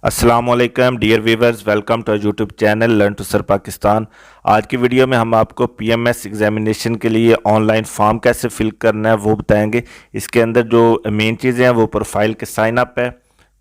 अस्सलाम वालेकुम dear viewers, welcome to YouTube channel learn to sir Pakistan. आज की वीडियो में हम आपको पीएमएस एग्जामिनेशन के लिए ऑनलाइन फॉर्म कैसे फिल करना है वो बताएंगे। इसके अंदर जो मेन चीज़ें हैं वो प्रोफाइल के साइन अप है,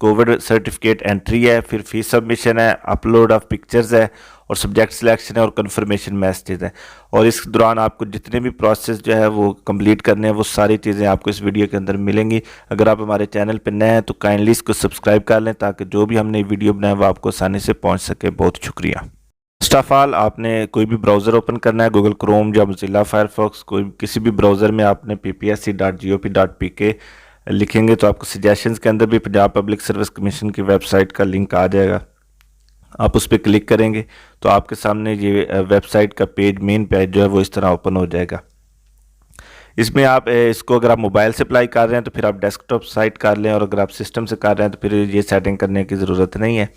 कोविड सर्टिफिकेट एंट्री है, फिर फीस सबमिशन है, अपलोड ऑफ पिक्चर्स है और सब्जेक्ट सिलेक्शन है और कंफर्मेशन मैसेज है। और इस दौरान आपको जितने भी प्रोसेस जो है वो कंप्लीट करने हैं वो सारी चीज़ें आपको इस वीडियो के अंदर मिलेंगी। अगर आप हमारे चैनल पर नए हैं तो काइंडली इसको सब्सक्राइब कर लें ताकि जो भी हमने वीडियो बनाए वो आपको आसानी से पहुंच सके। बहुत शुक्रिया। फर्स्ट ऑफ ऑल आपने कोई भी ब्राउज़र ओपन करना है, गूगल क्रोम या मोज़िला फायरफॉक्स, कोई किसी भी ब्राउज़र में आपने ppsc.gop.pk लिखेंगे तो आपको सजेशंस के अंदर भी पंजाब पब्लिक सर्विस कमीशन की वेबसाइट का लिंक आ जाएगा। आप उस पर क्लिक करेंगे तो आपके सामने ये वेबसाइट का पेज, मेन पेज जो है वो इस तरह ओपन हो जाएगा। इसमें आप इसको अगर आप मोबाइल से अप्लाई कर रहे हैं तो फिर आप डेस्कटॉप साइट कर लें, और अगर आप सिस्टम से कर रहे हैं तो फिर ये सेटिंग करने की ज़रूरत नहीं है।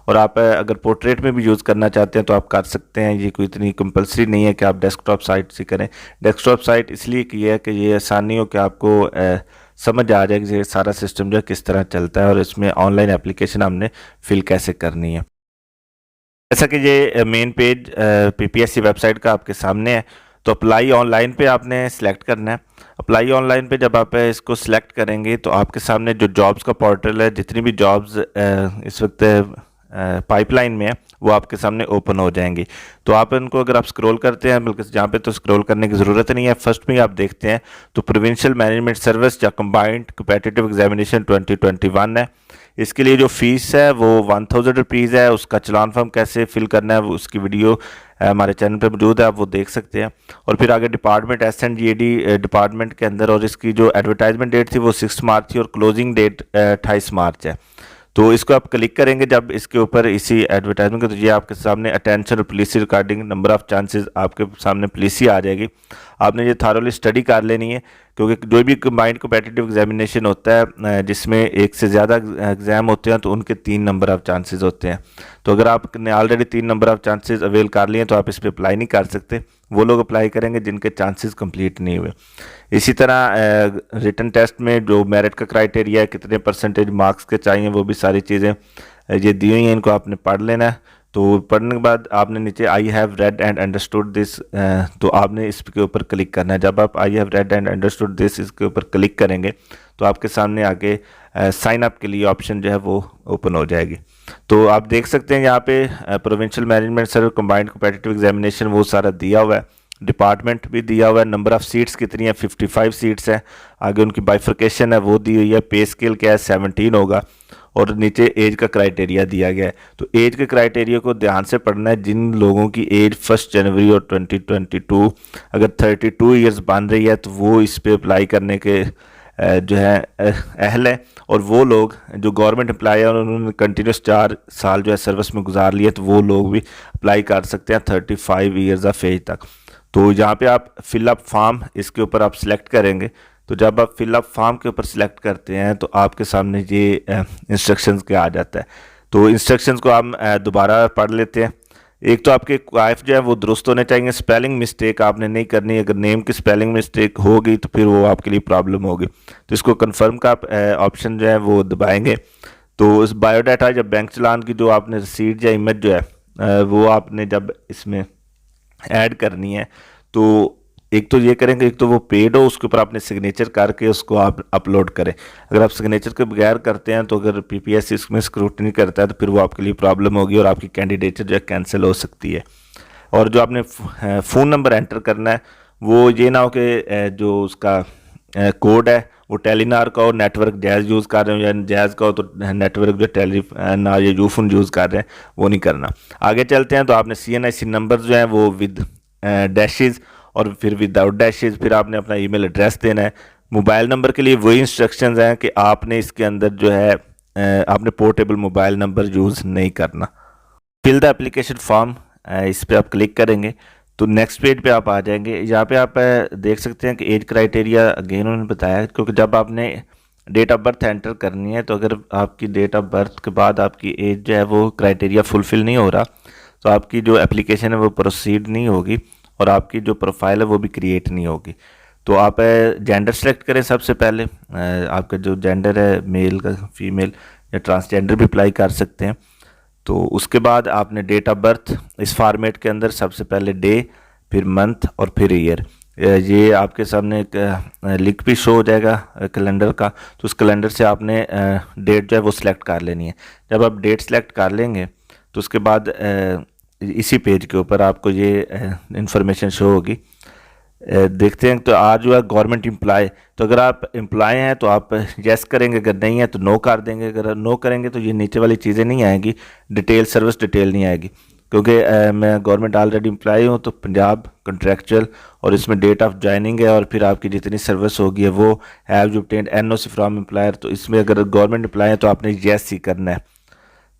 और आप अगर पोर्ट्रेट में भी यूज़ करना चाहते हैं तो आप कर सकते हैं, ये कोई इतनी कंपलसरी नहीं है कि आप डेस्कटॉप साइट से करें। डेस्कटॉप साइट इसलिए की है कि ये आसानी हो कि आपको समझ आ जाए कि ये सारा सिस्टम जो है किस तरह चलता है और इसमें ऑनलाइन एप्लीकेशन हमने फिल कैसे करनी है। जैसा कि ये मेन पेज पीपीएससी वेबसाइट का आपके सामने है, तो अप्लाई ऑनलाइन पे आपने सेलेक्ट करना है। अप्लाई ऑनलाइन पे जब आप इसको सिलेक्ट करेंगे तो आपके सामने जो जॉब्स का पोर्टल है, जितनी भी जॉब्स इस वक्त पाइपलाइन में है वो आपके सामने ओपन हो जाएंगी। तो आप इनको अगर आप स्क्रॉल करते हैं, बल्कि जहाँ पे तो स्क्रॉल करने की ज़रूरत नहीं है, फर्स्ट में आप देखते हैं तो प्रोविंशियल मैनेजमेंट सर्विस या कंबाइंड कम्पिटिटिव एग्जामिनेशन 2021 है। इसके लिए जो फीस है वो 1000 रुपीज़ है। उसका चलान फॉर्म कैसे फिल करना है वो उसकी वीडियो हमारे चैनल पे मौजूद है, आप वो देख सकते हैं। और फिर आगे डिपार्टमेंट SNGAD डिपार्टमेंट के अंदर, और इसकी जो एडवर्टाइजमेंट डेट थी वो 6 मार्च थी और क्लोजिंग डेट 28 मार्च है। तो इसको आप क्लिक करेंगे जब इसके ऊपर इसी एडवर्टाइजमेंट के, तो ये आपके सामने अटेंशन और police recording number of chances आपके सामने पुलिस ही आ जाएगी। आपने ये थारोली स्टडी कर लेनी है, क्योंकि जो भी कंबाइंड कम्पिटिटिव एग्जामिनेशन होता है जिसमें एक से ज़्यादा एग्ज़ाम होते हैं तो उनके 3 नंबर ऑफ चांसेस होते हैं। तो अगर आपने already 3 number of chances avail कर लिए तो आप इस पर अप्लाई नहीं कर सकते। वो लोग अप्लाई करेंगे जिनके चांसेस कंप्लीट नहीं हुए। इसी तरह रिटन टेस्ट में जो मेरिट का क्राइटेरिया है, कितने परसेंटेज मार्क्स के चाहिए, वो भी सारी चीज़ें ये दी हुई हैं, इनको आपने पढ़ लेना है। तो पढ़ने के बाद आपने नीचे I have read and understood this, तो आपने इसके ऊपर क्लिक करना है। जब आप I have read and understood this इसके ऊपर क्लिक करेंगे तो आपके सामने आगे साइन अप के लिए ऑप्शन जो है वो ओपन हो जाएगी। तो आप देख सकते हैं यहाँ पे provincial management service combined competitive examination वो सारा दिया हुआ है, डिपार्टमेंट भी दिया हुआ है, नंबर ऑफ सीट्स कितनी है 55 सीट्स हैं, आगे उनकी बाइफर्केशन है वो दी हुई है, पे स्केल क्या है 17 होगा, और नीचे एज का क्राइटेरिया दिया गया है। तो एज के क्राइटेरिया को ध्यान से पढ़ना है। जिन लोगों की एज 1 जनवरी और 2022 अगर 32 ईयर्स बन रही है तो वो इस पे अप्लाई करने के जो है अहल है। और वो लोग जो गवर्नमेंट एम्प्लॉय है और उन्होंने कंटिन्यूस 4 साल जो है सर्विस में गुजार लिए तो वो लोग भी अप्लाई कर सकते हैं 35 ईयर्स ऑफ एज तक। तो यहाँ पे आप फिलअप फॉर्म इसके ऊपर आप सिलेक्ट करेंगे। तो जब आप फिलअप फॉर्म के ऊपर सिलेक्ट करते हैं तो आपके सामने ये इंस्ट्रक्शंस के आ जाता है। तो इंस्ट्रक्शंस को हम दोबारा पढ़ लेते हैं। एक तो आपके क्वाइफ जो है वो दुरुस्त होने चाहिए, स्पेलिंग मिस्टेक आपने नहीं करनी। अगर नेम की स्पेलिंग मिस्टेक होगी तो फिर वो आपके लिए प्रॉब्लम होगी। तो इसको कंफर्म का ऑप्शन जो है वो दबाएंगे। तो इस बायोडाटा या बैंक चलान की जो आपने रसीद या इमेज जो है वो आपने जब इसमें ऐड करनी है तो एक तो ये करेंगे, एक तो वो पेड हो उसके ऊपर आपने सिग्नेचर करके उसको आप अपलोड करें। अगर आप सिग्नेचर के बगैर करते हैं तो अगर पीपीएससी इसमें स्क्रूटनी करता है तो फिर वो आपके लिए प्रॉब्लम होगी और आपकी कैंडिडेचर जो है कैंसिल हो सकती है। और जो आपने फ़ोन नंबर एंटर करना है वो ये ना हो कि जो उसका कोड है वो टेलीनार का हो, नेटवर्क जैज़ यूज़ कर रहे हो, या जैज़ का हो तो नेटवर्क जो टेलीनार या यूफोन यूज़ कर रहे हैं वो नहीं करना। आगे चलते हैं तो आपने CNIC नंबर जो है वो विद डैशेज़ और फिर विदाउट डैशेज़, फिर आपने अपना ईमेल एड्रेस देना है। मोबाइल नंबर के लिए वही इंस्ट्रक्शंस हैं कि आपने इसके अंदर जो है आपने पोर्टेबल मोबाइल नंबर यूज़ नहीं करना। फिल द एप्लीकेशन फॉर्म, इस पर आप क्लिक करेंगे तो नेक्स्ट पेज पे आप आ जाएंगे। यहाँ पे आप देख सकते हैं कि एज क्राइटेरिया अगेन उन्होंने बताया, क्योंकि जब आपने डेट ऑफ बर्थ एंटर करनी है तो अगर आपकी डेट ऑफ बर्थ के बाद आपकी एज जो है वो क्राइटेरिया फुलफ़िल नहीं हो रहा तो आपकी जो एप्लीकेशन है वो प्रोसीड नहीं होगी और आपकी जो प्रोफाइल है वो भी क्रिएट नहीं होगी। तो आप जेंडर सेलेक्ट करें सबसे पहले, आपका जो जेंडर है मेल का फीमेल, या ट्रांसजेंडर भी अप्लाई कर सकते हैं। तो उसके बाद आपने डेट ऑफ बर्थ इस फॉर्मेट के अंदर सबसे पहले डे, फिर मंथ और फिर ईयर, ये आपके सामने एक लिंक भी शो हो जाएगा कैलेंडर का। तो उस कैलेंडर से आपने डेट जो है वो सिलेक्ट कर लेनी है। जब आप डेट सेलेक्ट कर लेंगे तो उसके बाद इसी पेज के ऊपर आपको ये इंफॉर्मेशन शो होगी। देखते हैं तो आज जो है गवर्नमेंट एम्प्लॉय, तो अगर आप एम्प्लॉय हैं तो आप यस करेंगे, अगर नहीं है तो नो कर देंगे। अगर नो करेंगे तो ये नीचे वाली चीज़ें नहीं आएंगी, डिटेल सर्विस डिटेल नहीं आएगी, क्योंकि मैं गवर्नमेंट ऑलरेडी एम्प्लॉय हूँ तो पंजाब कॉन्ट्रैक्चुअल, और इसमें डेट ऑफ ज्वाइनिंग है और फिर आपकी जितनी सर्विस होगी है वो have you obtained NOC from employer. तो इसमें अगर गवर्नमेंट एम्प्लॉय है तो आपने यस ही करना है।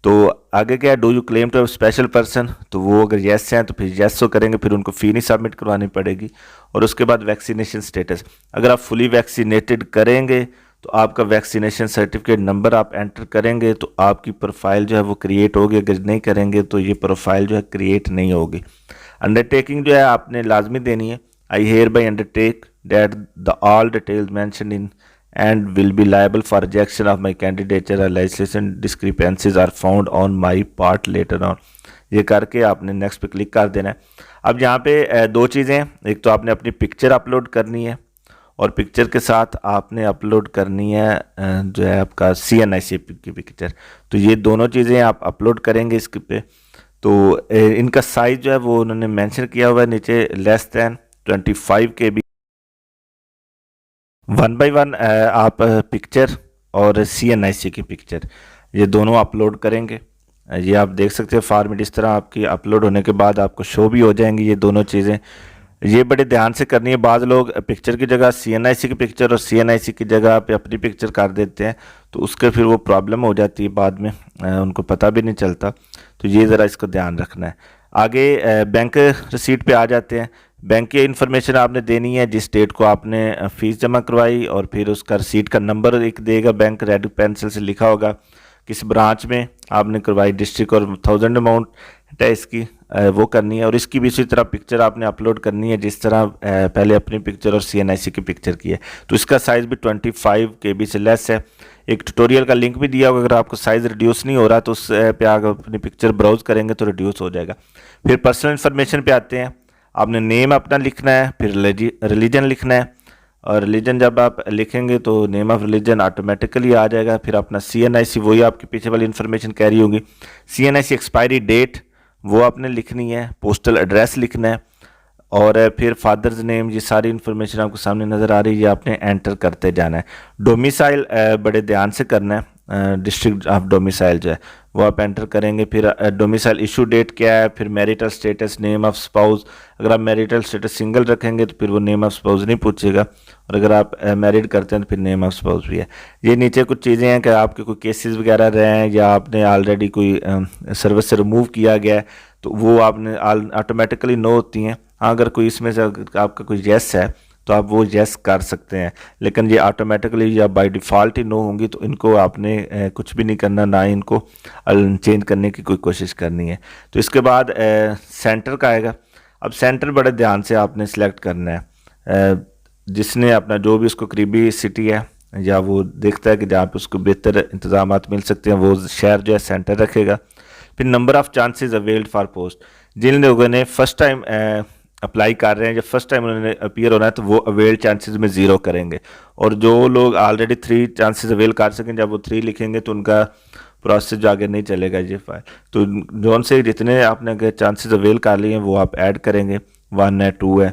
तो आगे क्या है, do you claim to special person, तो वो अगर येस हैं तो फिर येस तो करेंगे, फिर उनको फ़ी नहीं सबमिट करवानी पड़ेगी। और उसके बाद वैक्सीनेशन स्टेटस, अगर आप फुली वैक्सीनेटेड करेंगे तो आपका वैक्सीनेशन सर्टिफिकेट नंबर आप एंटर करेंगे तो आपकी प्रोफाइल जो है वो क्रिएट होगी, अगर नहीं करेंगे तो ये प्रोफाइल जो है क्रिएट नहीं होगी। अंडरटेकिंग जो है आपने लाजमी देनी है, I hereby undertake that the all details mentioned in and will be liable for rejection of my candidature or legislation discrepancies are found on my part later on। ये करके आपने नेक्स्ट पे क्लिक कर देना है। अब यहाँ पे दो चीज़ें हैं, एक तो आपने अपनी पिक्चर अपलोड करनी है और पिक्चर के साथ आपने अपलोड करनी है जो है आपका CNIC की पिक्चर। तो ये दोनों चीज़ें आप अपलोड करेंगे इसके पे। तो इनका साइज़ जो है वो उन्होंने मेंशन किया हुआ है नीचे, लेस दैन 25 KB। 1 बाई 1 आप पिक्चर और CNIC की पिक्चर ये दोनों अपलोड करेंगे। ये आप देख सकते हैं फॉर्मेट इस तरह आपकी अपलोड होने के बाद आपको शो भी हो जाएंगी ये दोनों चीज़ें। ये बड़े ध्यान से करनी है, बाज़ लोग पिक्चर की जगह CNIC की पिक्चर और CNIC की जगह पे अपनी पिक्चर कर देते हैं, तो उसके फिर वो प्रॉब्लम हो जाती है बाद में, उनको पता भी नहीं चलता। तो ये ज़रा इसको ध्यान रखना है। आगे बैंक रिसीट पे आ जाते हैं। बैंक की इन्फॉर्मेशन आपने देनी है, जिस डेट को आपने फ़ीस जमा करवाई, और फिर उसका रिसीट का नंबर एक देगा बैंक, रेड पेंसिल से लिखा होगा किस ब्रांच में आपने करवाई, डिस्ट्रिक्ट और 1000 अमाउंट है इसकी, वो करनी है। और इसकी भी इसी तरह पिक्चर आपने अपलोड करनी है जिस तरह पहले अपनी पिक्चर और CNIC की पिक्चर की है। तो इसका साइज़ भी 25 KB से लेस है। एक ट्यूटोरियल का लिंक भी दिया होगा, अगर आपको साइज़ रिड्यूस नहीं हो रहा तो उस पे आकर अपनी पिक्चर ब्राउज़ करेंगे तो रिड्यूस हो जाएगा। फिर पर्सनल इन्फॉर्मेशन पे आते हैं। आपने नेम अपना लिखना है, फिर रिलीजन लिखना है, और रिलीजन जब आप लिखेंगे तो नेम ऑफ रिलीजन ऑटोमेटिकली आ जाएगा। फिर अपना CNIC, वही आपकी पीछे वाली इन्फॉर्मेशन कैरी होगी। CNIC एक्सपायरी डेट वो आपने लिखनी है, पोस्टल एड्रेस लिखना है, और फिर फादर्स नेम, ये सारी इन्फॉर्मेशन आपको सामने नज़र आ रही है, ये आपने एंटर करते जाना है। डोमिसाइल बड़े ध्यान से करना है, डिस्ट्रिक्ट ऑफ डोमिसाइल जो है वो आप एंटर करेंगे। फिर डोमिसाइल इशू डेट क्या है, फिर marital status, name of spouse, अगर आप मैरिटल स्टेटस सिंगल रखेंगे तो फिर वो नेम ऑफ स्पाउस नहीं पूछेगा, और अगर आप मैरिड करते हैं तो फिर नेम ऑफ स्पाउस भी है। ये नीचे कुछ चीज़ें हैं कि आपके कोई केसेस वगैरह रहे हैं या आपने ऑलरेडी कोई सर्विस से रिमूव किया गया है तो वो आपने ऑटोमेटिकली नो होती हैं। हाँ, अगर कोई इसमें से आपका कोई येस है तो आप वो येस कर सकते हैं, लेकिन ये ऑटोमेटिकली या बाय डिफ़ॉल्ट ही नो होंगी, तो इनको आपने कुछ भी नहीं करना, ना ही इनको चेंज करने की कोई कोशिश करनी है। तो इसके बाद सेंटर का आएगा। अब सेंटर बड़े ध्यान से आपने सेलेक्ट करना है, जिसने अपना जो भी उसको करीबी सिटी है या वो देखता है कि जहाँ पे उसको बेहतर इंतजाम मिल सकते हैं वो शहर जो है सेंटर रखेगा। फिर number of chances availed for post, जिन लोगों ने फर्स्ट टाइम अप्लाई कर रहे हैं, जब फर्स्ट टाइम उन्होंने अपीयर होना है तो वो अवेल चांसेस में 0 करेंगे, और जो लोग ऑलरेडी 3 चांसेस अवेल कर सकें जब वो 3 लिखेंगे तो उनका प्रोसेस जो आगे नहीं चलेगा ये फाइल। तो जोन से जितने आपने अगर चांसेस अवेल कर लिए हैं वो आप ऐड करेंगे, 1 है 2 है।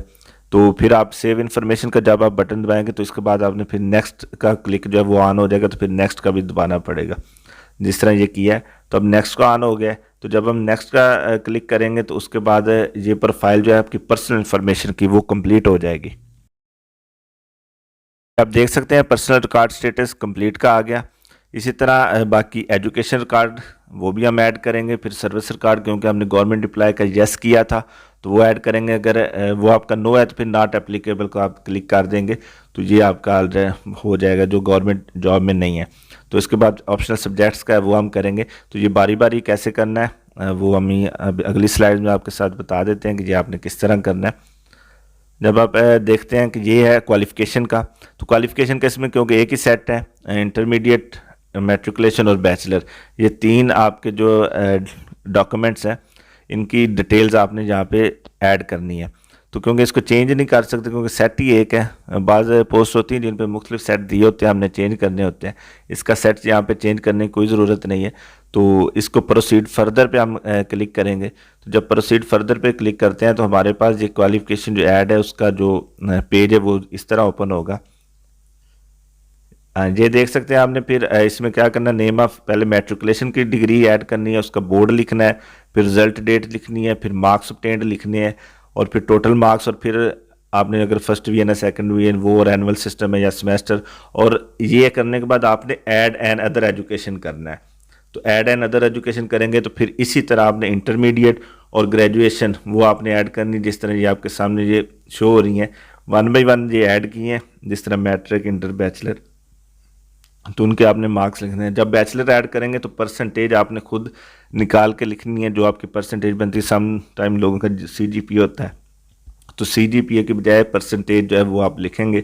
तो फिर आप सेव इन्फॉर्मेशन का जब आप बटन दबाएंगे तो इसके बाद आपने फिर नेक्स्ट का क्लिक जो है वो ऑन हो जाएगा, तो फिर नेक्स्ट का भी दबाना पड़ेगा। जिस तरह ये किया है तो अब नेक्स्ट का ऑन हो गया है, तो जब हम नेक्स्ट का क्लिक करेंगे तो उसके बाद ये प्रोफाइल जो है आपकी पर्सनल इन्फॉर्मेशन की वो कंप्लीट हो जाएगी। आप देख सकते हैं पर्सनल रिकॉर्ड स्टेटस कंप्लीट का आ गया। इसी तरह बाकी एजुकेशन रिकॉर्ड वो भी हम ऐड करेंगे, फिर सर्विस रिकॉर्ड क्योंकि हमने गवर्नमेंट अप्लाई का येस किया था तो वो ऐड करेंगे, अगर वो आपका नो है तो फिर नॉट एप्लीकेबल को आप क्लिक कर देंगे तो ये आपका हो जाएगा जो गवर्नमेंट जॉब में नहीं है। तो इसके बाद ऑप्शनल सब्जेक्ट्स का है वो हम करेंगे। तो ये बारी बारी कैसे करना है वो हम अगली स्लाइड में आपके साथ बता देते हैं कि ये आपने किस तरह करना है। जब आप देखते हैं कि ये है क्वालिफ़िकेशन का, तो क्वालिफ़िकेशन का इसमें क्योंकि एक ही सेट है, इंटरमीडिएट मैट्रिकुलेशन और बैचलर, ये 3 आपके जो डॉक्यूमेंट्स हैं इनकी डिटेल्स आपने यहाँ पे ऐड करनी है। तो क्योंकि इसको चेंज नहीं कर सकते क्योंकि सेट ही एक है, बाज़ पोस्ट होती हैं जिन पे मुख्तलिफ सेट दिए होते हैं, हमने चेंज करने होते हैं। इसका सेट यहाँ पे चेंज करने की कोई ज़रूरत नहीं है। तो इसको प्रोसीड फर्दर पे हम क्लिक करेंगे। तो जब प्रोसीड फर्दर पे क्लिक करते हैं तो हमारे पास ये क्वालिफिकेशन जो ऐड है उसका जो पेज है वो इस तरह ओपन होगा। ये देख सकते हैं आपने। फिर इसमें क्या करना, नेम ऑफ, पहले मैट्रिकुलेशन की डिग्री ऐड करनी है, उसका बोर्ड लिखना है, फिर रिजल्ट डेट लिखनी है, फिर मार्क्स ऑब्टेन्ड लिखने हैं, और फिर टोटल मार्क्स, और फिर आपने अगर फर्स्ट वी एन है, सेकंड वी एन, वो और एनुअल सिस्टम है या सेमेस्टर। और ये करने के बाद आपने ऐड एंड अदर एजुकेशन करना है। तो ऐड एंड अदर एजुकेशन करेंगे तो फिर इसी तरह आपने इंटरमीडिएट और ग्रेजुएशन वो आपने ऐड करनी, जिस तरह ये आपके सामने ये शो हो रही हैं 1 बाई 1 ये ऐड किए हैं, जिस तरह मैट्रिक, इंटर, बैचलर। तो उनके आपने मार्क्स लिखने हैं। जब बैचलर ऐड करेंगे तो परसेंटेज आपने खुद निकाल के लिखनी है, जो आपकी परसेंटेज बनती है। सम टाइम लोगों का CGPA होता है, तो CGPA की बजाय परसेंटेज जो है वो आप लिखेंगे,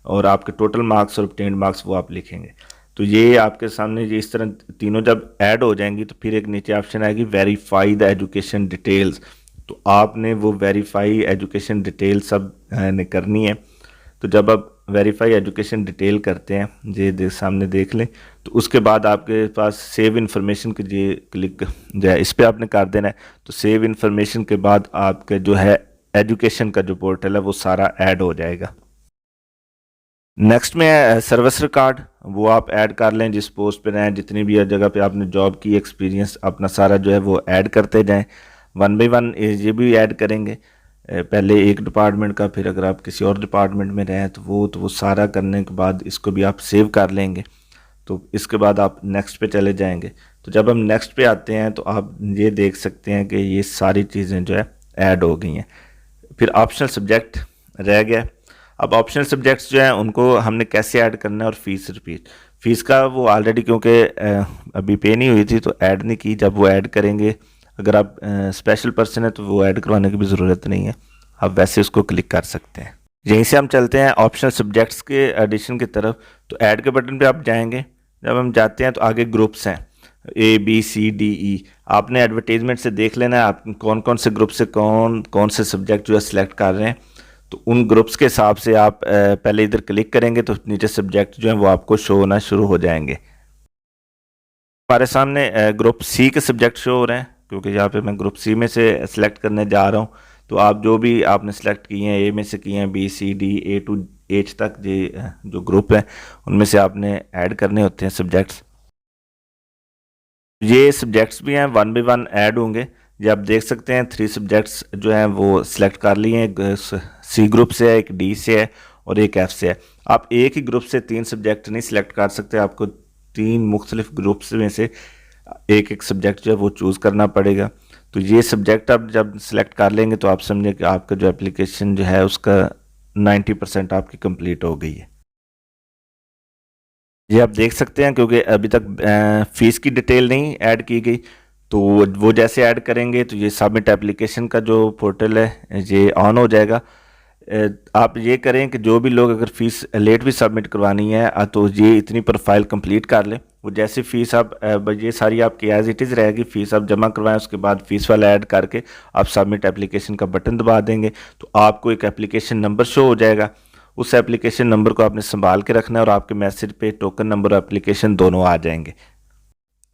और आपके टोटल मार्क्स और ऑब्टेन्ड मार्क्स वो आप लिखेंगे। तो ये आपके सामने ये इस तरह तीनों जब ऐड हो जाएंगी तो फिर एक नीचे ऑप्शन आएगी वेरीफाई द एजुकेशन डिटेल्स। तो आपने वो वेरीफाई एजुकेशन डिटेल सब ने करनी है। तो जब आप वेरीफाई एजुकेशन डिटेल करते हैं, ये सामने देख लें, तो उसके बाद आपके पास सेव इन्फॉर्मेशन के ये क्लिक जो है इस पर आपने कर देना है। तो सेव इन्फॉर्मेशन के बाद आपके जो है एजुकेशन का जो पोर्टल है वो सारा ऐड हो जाएगा। नेक्स्ट में है सर्विस रिकॉर्ड, वो आप ऐड कर लें जिस पोस्ट पे रहें, जितनी भी जगह पे आपने जॉब की, एक्सपीरियंस अपना सारा जो है वो ऐड करते जाएं। 1 बाई 1 ये भी ऐड करेंगे, पहले एक डिपार्टमेंट का, फिर अगर आप किसी और डिपार्टमेंट में रहें तो वो सारा करने के बाद इसको भी आप सेव कर लेंगे। तो इसके बाद आप नेक्स्ट पे चले जाएंगे। तो जब हम नेक्स्ट पे आते हैं तो आप ये देख सकते हैं कि ये सारी चीज़ें जो है ऐड हो गई हैं। फिर ऑप्शनल सब्जेक्ट रह गया। अब ऑप्शनल सब्जेक्ट्स जो हैं उनको हमने कैसे ऐड करना है, और फीस रिपीट। फीस का वो ऑलरेडी क्योंकि अभी पे नहीं हुई थी तो ऐड नहीं की, जब वो ऐड करेंगे, अगर आप स्पेशल पर्सन है तो वो ऐड करवाने की भी ज़रूरत नहीं है, आप वैसे उसको क्लिक कर सकते हैं। यहीं से हम चलते हैं ऑप्शनल सब्जेक्ट्स के एडिशन की तरफ। तो ऐड के बटन पे आप जाएंगे। जब हम जाते हैं तो आगे ग्रुप्स हैं ABCDE। आपने एडवर्टीजमेंट से देख लेना है आप कौन कौन से ग्रुप से कौन कौन से सब्जेक्ट जो है सिलेक्ट कर रहे हैं। तो उन ग्रुप्स के हिसाब से आप पहले इधर क्लिक करेंगे तो नीचे सब्जेक्ट जो हैं वो आपको शो होना शुरू हो जाएंगे। हमारे सामने ग्रुप C के सब्जेक्ट शो हो रहे हैं, क्योंकि यहाँ पे मैं ग्रुप C में से सिलेक्ट करने जा रहा हूँ। तो आप जो भी आपने सेलेक्ट किए हैं, A में से किए हैं, BCD A to H तक जो ग्रुप है उनमें से आपने ऐड करने होते हैं सब्जेक्ट्स। ये सब्जेक्ट्स भी हैं 1 बाई 1 ऐड होंगे। ये आप देख सकते हैं 3 सब्जेक्ट्स जो हैं वो सिलेक्ट कर लिए हैं। एक C ग्रुप से है, एक D से है और एक F से है। आप एक ही ग्रुप से 3 सब्जेक्ट नहीं सिलेक्ट कर सकते, आपको 3 मुख्तलिफ ग्रुप्स में से एक एक सब्जेक्ट जो है वो चूज़ करना पड़ेगा। तो ये सब्जेक्ट आप जब सिलेक्ट कर लेंगे तो आप समझें कि आपका जो एप्लीकेशन जो है उसका 90% आपकी कंप्लीट हो गई है। ये आप देख सकते हैं क्योंकि अभी तक फ़ीस की डिटेल नहीं ऐड की गई, तो वो जैसे ऐड करेंगे तो ये सबमिट एप्लीकेशन का जो पोर्टल है ये ऑन हो जाएगा। आप ये करें कि जो भी लोग अगर फ़ीस लेट भी सबमिट करवानी है तो ये इतनी प्रोफाइल कंप्लीट कर लें। वो जैसे फ़ीस आप ये सारी आपकी एज इट इज़ रहेगी, फ़ीस आप जमा करवाएं, उसके बाद फ़ीस वाला ऐड करके आप सबमिट एप्लीकेशन का बटन दबा देंगे तो आपको एक एप्लीकेशन नंबर शो हो जाएगा। उस एप्लीकेशन नंबर को आपने संभाल के रखना है और आपके मैसेज पे टोकन नंबर और एप्लीकेशन दोनों आ जाएंगे।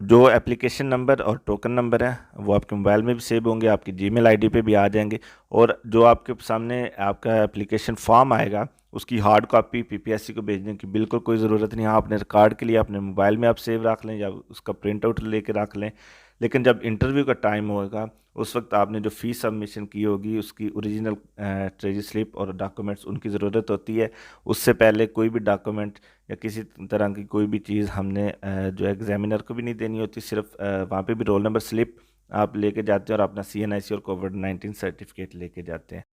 जो एप्लीकेशन नंबर और टोकन नंबर है वो आपके मोबाइल में भी सेव होंगे, आपकी जीमेल आईडी पे भी आ जाएंगे। और जो आपके सामने आपका एप्लीकेशन फॉर्म आएगा उसकी हार्ड कॉपी PPSC को भेजने की बिल्कुल कोई ज़रूरत नहीं। हाँ, अपने रिकॉर्ड के लिए अपने मोबाइल में आप सेव रख लें या उसका प्रिंट आउट लेके रख लें, लेकिन जब इंटरव्यू का टाइम होगा उस वक्त आपने जो फ़ीस सबमिशन की होगी उसकी ओरिजिनल ट्रेजरी स्लिप और डॉक्यूमेंट्स उनकी ज़रूरत होती है। उससे पहले कोई भी डॉक्यूमेंट या किसी तरह की कोई भी चीज़ हमने जो एग्जामिनर को भी नहीं देनी होती। सिर्फ वहाँ पे भी रोल नंबर स्लिप आप लेके जाते हैं और अपना CNIC और कोविड-19 सर्टिफिकेट लेके जाते हैं।